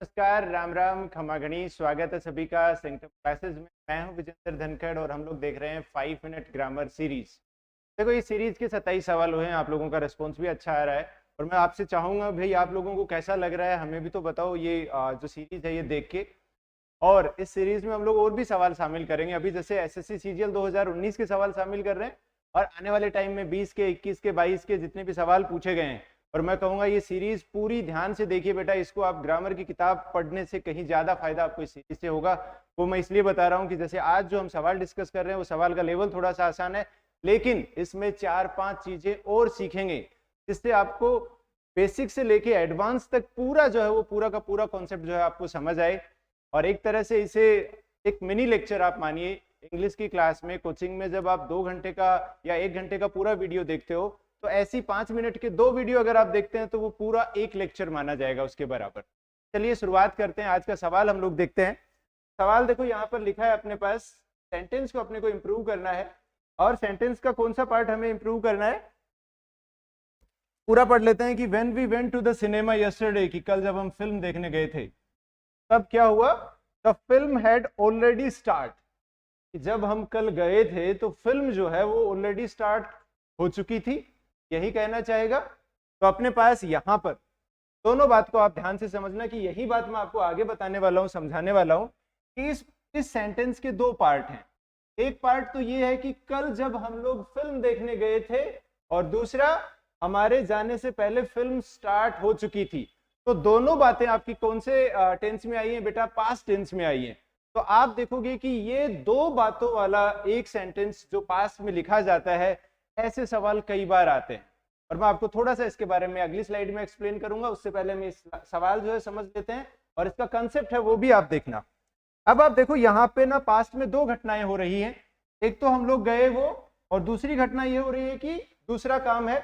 नमस्कार, राम राम, खमागणी। स्वागत है सभी का सेंटम क्लासेस में। मैं हूं विजेंद्र धनखड़ और हम लोग देख रहे हैं 5 मिनट ग्रामर सीरीज। देखो, इस सीरीज के 27 सवाल हुए हैं। आप लोगों का रिस्पॉन्स भी अच्छा आ रहा है और मैं आपसे चाहूंगा भाई, आप लोगों को कैसा लग रहा है हमें भी तो बताओ। ये जो सीरीज है ये देख के, और इस सीरीज में हम लोग और भी सवाल शामिल करेंगे। अभी जैसे एसएससी सीजीएल 2019 के सवाल शामिल कर रहे हैं और आने वाले टाइम में 20 के, 21 के, 22 के जितने भी सवाल पूछे गए हैं। और मैं कहूंगा ये सीरीज पूरी ध्यान से देखिए बेटा, इसको आप ग्रामर की किताब पढ़ने से कहीं ज्यादा फायदा आपको इस सीरीज से होगा। वो मैं इसलिए बता रहा हूँ कि जैसे आज जो हम सवाल डिस्कस कर रहे हैं वो सवाल का लेवल थोड़ा सा आसान है, लेकिन इसमें 4-5 चीजें और सीखेंगे जिससे आपको बेसिक से लेके एडवांस तक पूरा जो है वो पूरा का पूरा कॉन्सेप्ट जो है आपको समझ आए। और एक तरह से इसे एक मिनी लेक्चर आप मानिए। इंग्लिश की क्लास में, कोचिंग में जब आप 2 घंटे का या 1 घंटे का पूरा वीडियो देखते हो, तो ऐसी 5 मिनट के 2 वीडियो अगर आप देखते हैं तो वो पूरा एक लेक्चर माना जाएगा उसके बराबर। चलिए शुरुआत करते हैं। आज का सवाल हम लोग देखते हैं। सवाल देखो, यहाँ पर लिखा है अपने पास, सेंटेंस को अपने को इंप्रूव करना है। और सेंटेंस का कौन सा पार्ट हमें इंप्रूव करना है, पूरा पढ़ लेते हैं कि when we went to the cinema yesterday, कि कल जब हम फिल्म देखने गए थे तब क्या हुआ, the film had already start. जब हम कल गए थे तो फिल्म जो है वो ऑलरेडी स्टार्ट हो चुकी थी, यही कहना चाहेगा। तो अपने पास यहां पर दोनों बात को आप ध्यान से समझना कि यही बात मैं आपको आगे बताने वाला हूं, समझाने वाला हूं कि इस सेंटेंस के 2 पार्ट हैं। एक पार्ट तो ये है कि कल जब हम लोग फिल्म देखने गए थे, और दूसरा हमारे जाने से पहले फिल्म स्टार्ट हो चुकी थी। तो दोनों बातें आपकी कौन से टेंस में आई हैं बेटा, पास्ट टेंस में आई हैं। तो आप देखोगे कि ये 2 बातों वाला एक सेंटेंस जो पास्ट में लिखा जाता है, ऐसे सवाल कई बार आते हैं। और मैं आपको थोड़ा सा इसके बारे में अगली स्लाइड में एक्सप्लेन करूंगा। उससे पहले मैं इस सवाल जो है समझ लेते हैं और इसका कंसेप्ट है वो भी आप देखना। अब आप देखो यहाँ पे ना पास्ट में 2 घटनाएं हो रही हैं। एक तो हम लोग गए वो, और दूसरी घटना ये हो रही है कि दूसरा काम है।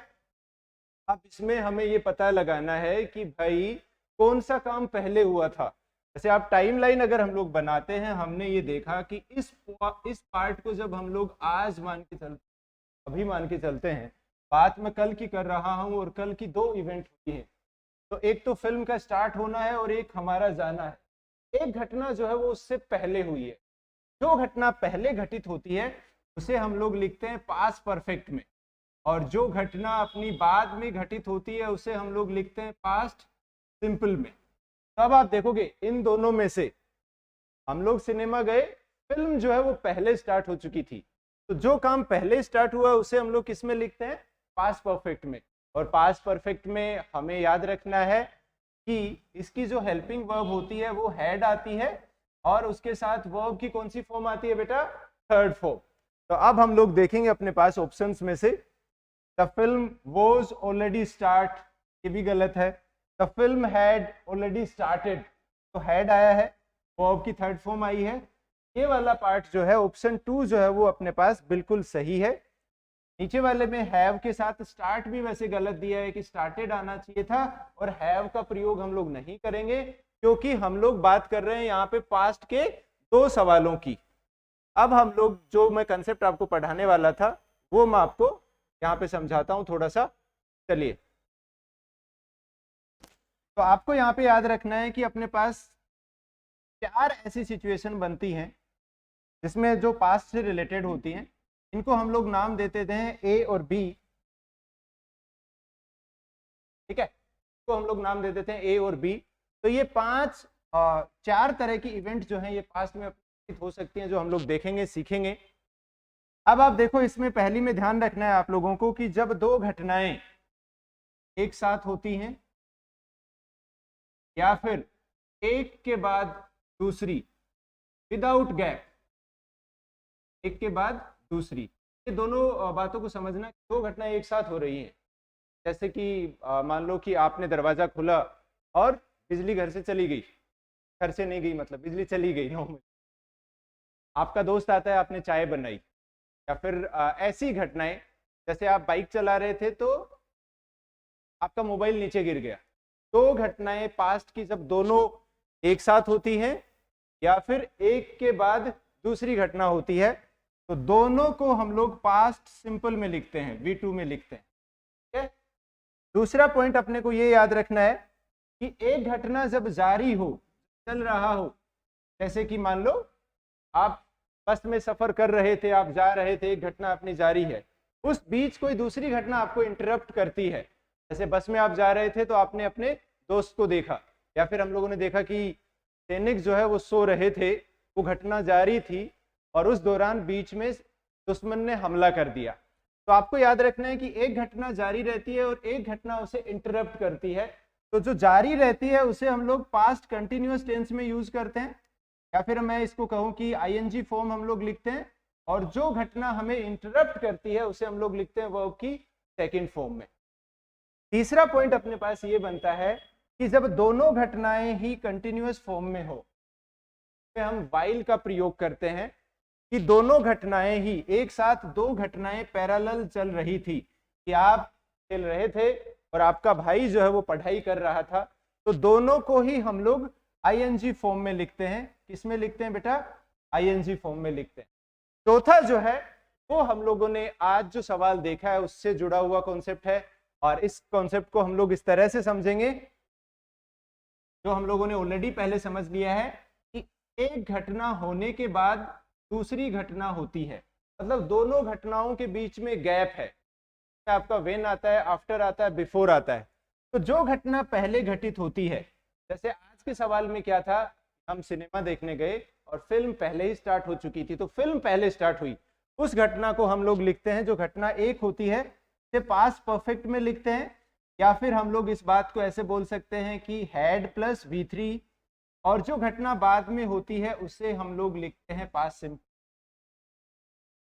अब इसमें हमें ये पता लगाना है कि भाई कौन सा काम पहले हुआ था। जैसे आप टाइमलाइन अगर हम लोग बनाते हैं, हमने ये देखा कि इस पार्ट को जब हम लोग आज मान के चलते, अभी मान के चलते हैं, बात मैं कल की कर रहा हूं और कल की 2 इवेंट हुई है। तो एक तो फिल्म का स्टार्ट होना है और एक हमारा जाना है। एक घटना जो है वो उससे पहले हुई है। जो घटना पहले घटित होती है उसे हम लोग लिखते हैं पास्ट परफेक्ट में, और जो घटना अपनी बाद में घटित होती है उसे हम लोग लिखते हैं पास्ट सिंपल में। तब आप देखोगे इन दोनों में से हम लोग सिनेमा गए, फिल्म जो है वो पहले स्टार्ट हो चुकी थी। तो जो काम पहले स्टार्ट हुआ उसे हम लोग किस में लिखते हैं, पास्ट परफेक्ट में। और पास्ट परफेक्ट में हमें याद रखना है कि इसकी जो हेल्पिंग वर्ब होती है वो हैड आती है, और उसके साथ वर्ब की कौन सी फॉर्म आती है बेटा, थर्ड फॉर्म। तो अब हम लोग देखेंगे अपने पास ऑप्शंस में से, the film was already start, ये भी गलत है। The film had already started, तो हैड आया है, वर्ब की थर्ड फॉर्म आई है। ये वाला पार्ट जो है ऑप्शन 2 जो है वो अपने पास बिल्कुल सही है। नीचे वाले में हैव के साथ स्टार्ट भी वैसे गलत दिया है कि स्टार्टेड आना चाहिए था, और हैव का प्रयोग हम लोग नहीं करेंगे क्योंकि हम लोग बात कर रहे हैं यहाँ पे पास्ट के 2 सवालों की। अब हम लोग जो मैं कंसेप्ट आपको पढ़ाने वाला था वो मैं आपको यहाँ पे समझाता हूँ थोड़ा सा। चलिए, तो आपको यहाँ पे याद रखना है कि अपने पास 4 ऐसी सिचुएशन बनती हैं जिसमें जो पास्ट से रिलेटेड होती हैं। इनको हम लोग नाम देते हैं ए और बी, ठीक है। तो हम लोग नाम दे देते हैं ए और बी। तो ये 4 तरह की इवेंट जो हैं ये पास्ट में हो सकती हैं, जो हम लोग देखेंगे, सीखेंगे। अब आप देखो, इसमें पहली में ध्यान रखना है आप लोगों को कि जब 2 घटनाएं एक साथ होती हैं या फिर एक के बाद दूसरी, विदाउट गैप, एक के बाद दूसरी, ये दोनों बातों को समझना। 2 घटनाएं एक साथ हो रही हैं, जैसे कि मान लो कि आपने दरवाजा खोला और बिजली घर से चली गई, घर से नहीं गई मतलब बिजली चली गई। आपका दोस्त आता है, आपने चाय बनाई, या फिर ऐसी घटनाएं जैसे आप बाइक चला रहे थे तो आपका मोबाइल नीचे गिर गया। 2 घटनाएं पास्ट की जब दोनों एक साथ होती हैं या फिर एक के बाद दूसरी घटना होती है, तो दोनों को हम लोग पास्ट सिंपल में लिखते हैं, V2 में लिखते हैं, ठीक है। दूसरा पॉइंट अपने को ये याद रखना है कि एक घटना जब जारी हो चल रहा हो, जैसे कि मान लो आप बस में सफर कर रहे थे, आप जा रहे थे, एक घटना अपनी जारी है, उस बीच कोई दूसरी घटना आपको इंटरप्ट करती है। जैसे बस में आप जा रहे थे तो आपने अपने दोस्त को देखा, या फिर हम लोगों ने देखा कि सैनिक जो है वो सो रहे थे, वो घटना जारी थी और उस दौरान बीच में दुश्मन ने हमला कर दिया। तो आपको याद रखना है कि एक घटना जारी रहती है और एक घटना उसे इंटरप्ट करती है। तो जो जारी रहती है उसे हम लोग पास्ट कंटिन्यूअस टेंस में यूज करते हैं, या फिर मैं इसको कहूं कि आईएनजी फॉर्म हम लोग लिखते हैं, और जो घटना हमें इंटरप्ट करती है उसे हम लोग लिखते हैं वर्ब की सेकंड फॉर्म में। तीसरा पॉइंट अपने पास ये बनता है कि जब दोनों घटनाएं ही कंटिन्यूअस फॉर्म में हो तो हम व्हाइल का प्रयोग करते हैं कि दोनों घटनाएं ही एक साथ, दो घटनाएं पैरेलल चल रही थी, कि आप खेल रहे थे और आपका भाई जो है वो पढ़ाई कर रहा था, तो दोनों को ही हम लोग आईएनजी फॉर्म में लिखते हैं। किस में लिखते हैं बेटा? आईएनजी फॉर्म में लिखते हैं। चौथा जो है वो हम लोगों ने आज जो सवाल देखा है उससे जुड़ा हुआ कॉन्सेप्ट है, और इस कॉन्सेप्ट को हम लोग इस तरह से समझेंगे जो हम लोगों ने ऑलरेडी पहले समझ लिया है कि एक घटना होने के बाद दूसरी घटना होती है, मतलब दोनों घटनाओं के बीच में गैप है। आपका व्हेन आता है, आफ्टर आता है, बिफोर आता है। तो जो घटना पहले घटित होती है, जैसे आज के सवाल में क्या था, हम सिनेमा देखने गए और फिल्म पहले ही स्टार्ट हो चुकी थी, तो फिल्म पहले स्टार्ट हुई, उस घटना को हम लोग लिखते हैं, जो घटना एक होती है से पास्ट परफेक्ट में लिखते हैं, या फिर हम लोग इस बात को ऐसे बोल सकते हैं कि हैड प्लस V3, और जो घटना बाद में होती है उसे हम लोग लिखते हैं पास्ट सिंपल।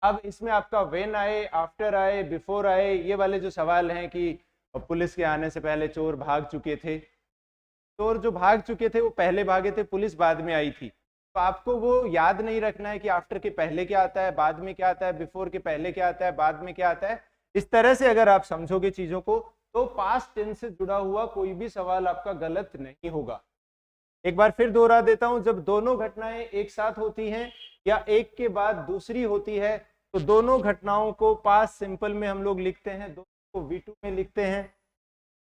अब इसमें आपका व्हेन आए, आफ्टर आए, बिफोर आए, ये वाले जो सवाल हैं कि पुलिस के आने से पहले चोर भाग चुके थे, चोर जो भाग चुके थे वो पहले भागे थे, पुलिस बाद में आई थी, तो आपको वो याद नहीं रखना है कि आफ्टर के पहले क्या आता है, बाद में क्या आता है, बिफोर के पहले क्या आता है, बाद में क्या आता है। इस तरह से अगर आप समझोगे चीजों को तो पास्ट टेंस से जुड़ा हुआ कोई भी सवाल आपका गलत नहीं होगा। एक बार फिर दोहरा देता हूं, जब दोनों घटनाएं एक साथ होती हैं या एक के बाद दूसरी होती है, तो दोनों घटनाओं को पास्ट सिंपल में हम लोग लिखते हैं, दोनों को V2 में लिखते हैं।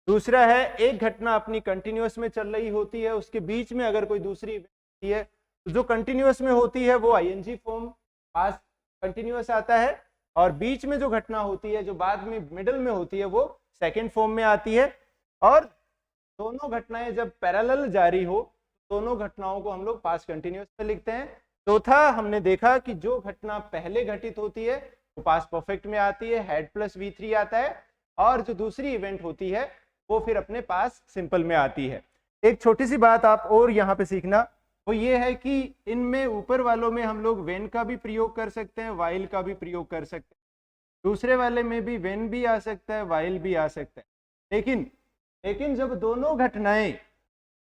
दूसरा है, एक घटना अपनी कंटिन्यूअस में चल रही होती है, उसके बीच में अगर कोई दूसरी होती है, तो जो कंटिन्यूअस में होती है वो आईएनजी फॉर्म पास्ट कंटिन्यूअस आता है, और बीच में जो घटना होती है, जो बाद में मिडिल में होती है, वो सेकेंड फॉर्म में आती है। और दोनों घटनाएं जब पैरेलल जारी हो, दोनों घटनाओं को हम लोग पास्ट कंटिन्यूअस में लिखते हैं। चौथा हमने देखा कि जो घटना पहले घटित होती है वो पास्ट परफेक्ट में आती है, हैड प्लस V3 आता है, और जो दूसरी इवेंट होती है वो फिर अपने पास सिंपल में आती है। एक छोटी सी बात आप और यहाँ पे सीखना, वो ये है कि इनमें ऊपर वालों में हम लोग व्हेन का भी प्रयोग कर सकते हैं, व्हाइल का भी प्रयोग कर सकते हैं, दूसरे वाले में भी व्हेन भी आ सकता है, व्हाइल भी आ सकता है, लेकिन जब दोनों घटनाएं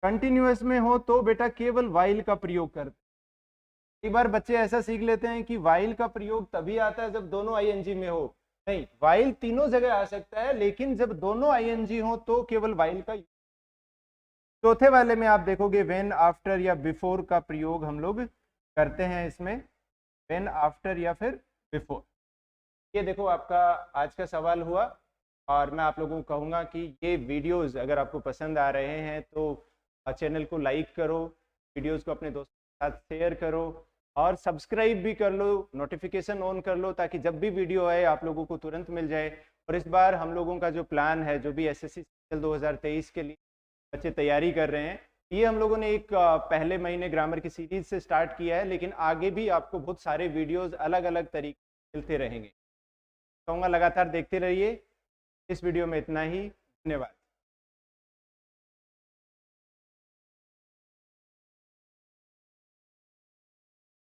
कंटिन्यूअस में हो तो बेटा केवल व्हाइल का प्रयोग करते हैं। एक बार बच्चे ऐसा सीख लेते हैं कि व्हाइल का प्रयोग तभी आता है जब दोनों आईएनजी में हो, नहीं, व्हाइल तीनों जगह आ सकता है, लेकिन जब दोनों आईएनजी हो तो केवल व्हाइल का। चौथे वाले में आप देखोगे व्हेन, आफ्टर या बिफोर का प्रयोग हम लोग करते हैं इसमें, व्हेन, आफ्टर या फिर बिफोर। ये देखो आपका आज का सवाल हुआ, और मैं आप लोगों को कहूँगा कि ये वीडियोस अगर आपको पसंद आ रहे हैं तो चैनल को लाइक करो, वीडियोस को अपने दोस्तों के साथ शेयर करो, और सब्सक्राइब भी कर लो, नोटिफिकेशन ऑन कर लो, ताकि जब भी वीडियो आए आप लोगों को तुरंत मिल जाए। और इस बार हम लोगों का जो प्लान है, जो भी एसएससी 2023 के लिए बच्चे तैयारी कर रहे हैं, ये हम लोगों ने एक पहले महीने ग्रामर की सीरीज से स्टार्ट किया है, लेकिन आगे भी आपको बहुत सारे वीडियोस अलग अलग तरीके मिलते रहेंगे। कहूँगा लगातार देखते रहिए। इस वीडियो में इतना ही, धन्यवाद।